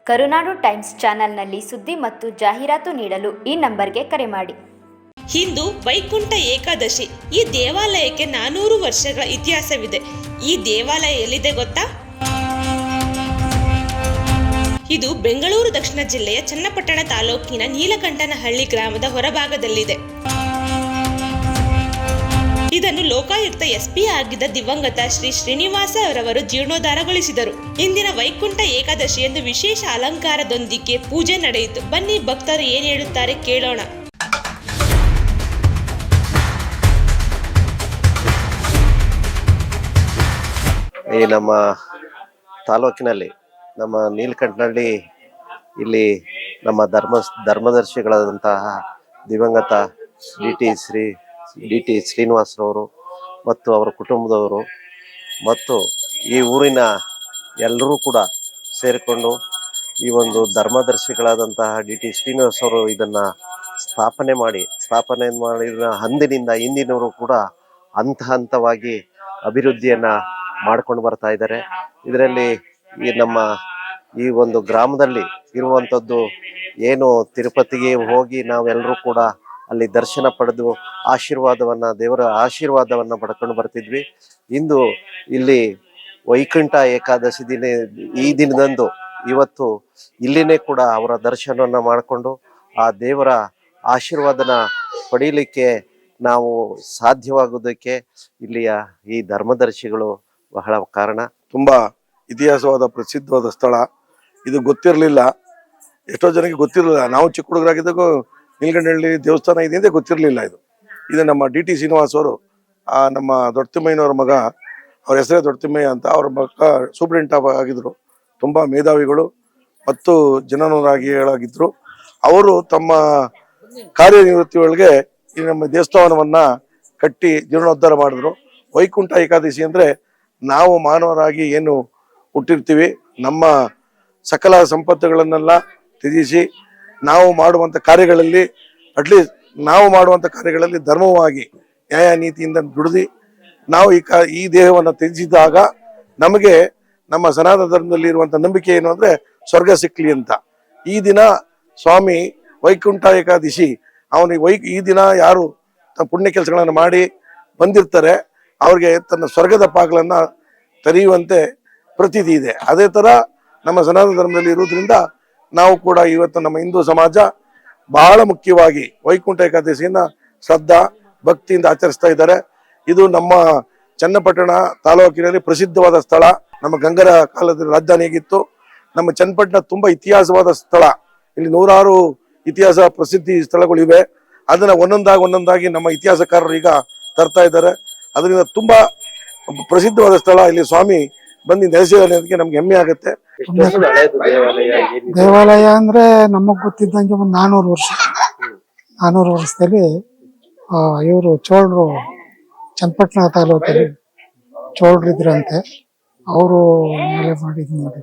ಕರುನಾಡು times ಚಾನೆಲ್ನಲ್ಲಿ ಸುದ್ದಿ ಮತ್ತು ಜಾಹೀರಾತು ನೀಡಲು ಈ ನಂಬರ್ಗೆ ಕರೆ ಮಾಡಿ. ಇಂದು ವೈಕುಂಠ ಏಕಾದಶಿ. ಈ ದೇವಾಲಯಕ್ಕೆ 400 ವರ್ಷಗಳ ಇತಿಹಾಸವಿದೆ. ಈ ದೇವಾಲಯ ಎಲ್ಲಿದೆ ಗೊತ್ತಾ? ಇದು ಬೆಂಗಳೂರು ದಕ್ಷಿಣ ಜಿಲ್ಲೆಯ ಚನ್ನಪಟ್ಟಣ ತಾಲೂಕಿನ ನೀಲಕಂಠನಹಳ್ಳಿ ಗ್ರಾಮದ ಹೊರಭಾಗದಲ್ಲಿದೆ. ಇದನ್ನು ಲೋಕಾಯುಕ್ತ ಎಸ್ಪಿ ಆಗಿದ್ದ ದಿವಂಗತ ಶ್ರೀ ಶ್ರೀನಿವಾಸ ರವರು ಜೀರ್ಣೋದ್ಧಾರಗೊಳಿಸಿದರು. ಇಂದಿನ ವೈಕುಂಠ ಏಕಾದಶಿಯಂದು ವಿಶೇಷ ಅಲಂಕಾರದೊಂದಿಗೆ ಪೂಜೆ ನಡೆಯಿತು. ಬನ್ನಿ ಭಕ್ತರು ಏನು ಹೇಳುತ್ತಾರೆ ಕೇಳೋಣ. ಈ ನಮ್ಮ ತಾಲೂಕಿನಲ್ಲಿ ನಮ್ಮ ನೀಲಕಂಠನಹಳ್ಳಿ ಇಲ್ಲಿ ನಮ್ಮ ಧರ್ಮದರ್ಶಿಗಳಾದಂತಹ ದಿವಂಗತ ಡಿ ಟಿ ಶ್ರೀನಿವಾಸರವರು ಮತ್ತು ಅವರ ಕುಟುಂಬದವರು ಮತ್ತು ಈ ಊರಿನ ಎಲ್ಲರೂ ಕೂಡ ಸೇರಿಕೊಂಡು ಈ ಒಂದು ಧರ್ಮದರ್ಶಿಗಳಾದಂತಹ ಡಿ ಟಿ ಶ್ರೀನಿವಾಸರು ಇದನ್ನು ಸ್ಥಾಪನೆ ಮಾಡಿದ ಅಂದಿನಿಂದ ಇಂದಿನವರು ಕೂಡ ಹಂತವಾಗಿ ಅಭಿವೃದ್ಧಿಯನ್ನು ಮಾಡ್ಕೊಂಡು ಬರ್ತಾ ಇದ್ದಾರೆ. ಇದರಲ್ಲಿ ಈ ಒಂದು ಗ್ರಾಮದಲ್ಲಿ ಇರುವಂಥದ್ದು ಏನು ತಿರುಪತಿಗೆ ಹೋಗಿ ನಾವೆಲ್ಲರೂ ಕೂಡ ಅಲ್ಲಿ ದರ್ಶನ ಪಡೆದು ದೇವರ ಆಶೀರ್ವಾದವನ್ನು ಪಡ್ಕೊಂಡು ಬರ್ತಿದ್ವಿ. ಇಂದು ಇಲ್ಲಿ ವೈಕುಂಠ ಏಕಾದಶಿ ಈ ದಿನದಂದು ಇವತ್ತು ಇಲ್ಲಿನೇ ಕೂಡ ಅವರ ದರ್ಶನವನ್ನು ಮಾಡಿಕೊಂಡು ಆ ದೇವರ ಆಶೀರ್ವಾದನ ಪಡೀಲಿಕ್ಕೆ ನಾವು ಸಾಧ್ಯವಾಗುವುದಕ್ಕೆ ಇಲ್ಲಿಯ ಈ ಧರ್ಮದರ್ಶಿಗಳು ಬಹಳ ಕಾರಣ. ತುಂಬಾ ಇತಿಹಾಸವಾದ ಪ್ರಸಿದ್ಧವಾದ ಸ್ಥಳ. ಇದು ಗೊತ್ತಿರಲಿಲ್ಲ, ಎಷ್ಟೋ ಜನಕ್ಕೆ ಗೊತ್ತಿರಲಿಲ್ಲ. ನಾವು ಚಿಕ್ಕ ಹುಡುಗರಾಗಿದ್ದಾಗ ನೀಲಕಂಠನಹಳ್ಳಿ ದೇವಸ್ಥಾನ ಇದೆ ಅಂತ ಗೊತ್ತಿರಲಿಲ್ಲ. ಇದು ನಮ್ಮ ಡಿ ಟಿ ಶ್ರೀನಿವಾಸ್ ಅವರು, ನಮ್ಮ ದೊಡ್ಡತಿಮ್ಮಯ್ಯನವ್ರ ಮಗ, ಅವ್ರ ಹೆಸರೇ ದೊಡ್ಡತಿಮ್ಮಯ್ಯ ಅಂತ, ಅವ್ರ ಮಗ ಸೂಪ್ರಿಂಟ್ ಆಗಿದ್ರು. ತುಂಬಾ ಮೇಧಾವಿಗಳು ಮತ್ತು ಜನನೂರಾಗಿಗಳಾಗಿದ್ರು. ಅವರು ತಮ್ಮ ಕಾರ್ಯನಿವೃತ್ತಿ ಒಳಗೆ ಈ ನಮ್ಮ ದೇವಸ್ಥಾನವನ್ನ ಕಟ್ಟಿ ಜೀರ್ಣೋದ್ಧಾರ ಮಾಡಿದ್ರು. ವೈಕುಂಠ ಏಕಾದಶಿ ಅಂದ್ರೆ ನಾವು ಮಾನವರಾಗಿ ಏನು ಹುಟ್ಟಿರ್ತೀವಿ, ನಮ್ಮ ಸಕಲ ಸಂಪತ್ತುಗಳನ್ನೆಲ್ಲ ತ್ಯಜಿಸಿ ನಾವು ಮಾಡುವಂಥ ಕಾರ್ಯಗಳಲ್ಲಿ ಧರ್ಮವಾಗಿ ನ್ಯಾಯ ನೀತಿಯಿಂದ ದುಡಿದು ನಾವು ಈ ದೇಹವನ್ನು ತ್ಯಜಿಸಿದಾಗ ನಮಗೆ ನಮ್ಮ ಸನಾತನ ಧರ್ಮದಲ್ಲಿ ಇರುವಂಥ ನಂಬಿಕೆ ಏನು ಅಂದ್ರೆ ಸ್ವರ್ಗ ಸಿಕ್ಲಿ ಅಂತ. ಈ ದಿನ ಸ್ವಾಮಿ ವೈಕುಂಠ ಏಕಾದಶಿ, ಈ ದಿನ ಯಾರು ತಮ್ಮ ಪುಣ್ಯ ಕೆಲಸಗಳನ್ನು ಮಾಡಿ ಬಂದಿರ್ತಾರೆ ಅವ್ರಿಗೆ ತನ್ನ ಸ್ವರ್ಗದ ಬಾಗಿಲನ್ನ ತೆರೆಯುವಂತೆ ಪ್ರತೀತಿ ಇದೆ. ಅದೇ ತರ ನಮ್ಮ ಸನಾತನ ಧರ್ಮದಲ್ಲಿ ಇರುವುದರಿಂದ ನಾವು ಕೂಡ ಇವತ್ತು ನಮ್ಮ ಹಿಂದೂ ಸಮಾಜ ಬಹಳ ಮುಖ್ಯವಾಗಿ ವೈಕುಂಠ ಏಕಾದಶಿಯನ್ನ ಶ್ರದ್ಧಾ ಭಕ್ತಿಯಿಂದ ಆಚರಿಸ್ತಾ ಇದ್ದಾರೆ. ಇದು ನಮ್ಮ ಚನ್ನಪಟ್ಟಣ ತಾಲೂಕಿನಲ್ಲಿ ಪ್ರಸಿದ್ಧವಾದ ಸ್ಥಳ. ನಮ್ಮ ಗಂಗರ ಕಾಲದಲ್ಲಿ ರಾಜಧಾನಿ ಆಗಿತ್ತು. ನಮ್ಮ ಚನ್ನಪಟ್ಟಣ ತುಂಬಾ ಇತಿಹಾಸವಾದ ಸ್ಥಳ. ಇಲ್ಲಿ 100 ಇತಿಹಾಸ ಪ್ರಸಿದ್ಧಿ ಸ್ಥಳಗಳಿವೆ. ಅದನ್ನ ಒಂದೊಂದಾಗಿ ನಮ್ಮ ಇತಿಹಾಸಕಾರರು ಈಗ ತರ್ತಾ ಇದ್ದಾರೆ. ಅದರಿಂದ ತುಂಬಾ ಪ್ರಸಿದ್ಧವಾದ ಸ್ಥಳ. ಇಲ್ಲಿ ಸ್ವಾಮಿ ಬಂದು ನೆಲೆಸಿರೋದಕ್ಕೆ ನಮ್ಗೆ ಹೆಮ್ಮೆ ಆಗುತ್ತೆ. ದೇವಾಲಯ ಅಂದ್ರೆ ನಮಗ್ ಗೊತ್ತಿದ್ದಂಗೆ ಒಂದು 400 ವರ್ಷದಲ್ಲಿ ಇವರು ಚೋಳರು ಚನ್ನಪಟ್ಟಣ ತಾಲೂಕಲ್ಲಿ ಚೋಳರು ಇದ್ರಂತೆ. ಅವರು ನೆಲೆ ಮಾಡಿದ್ ನೋಡಿ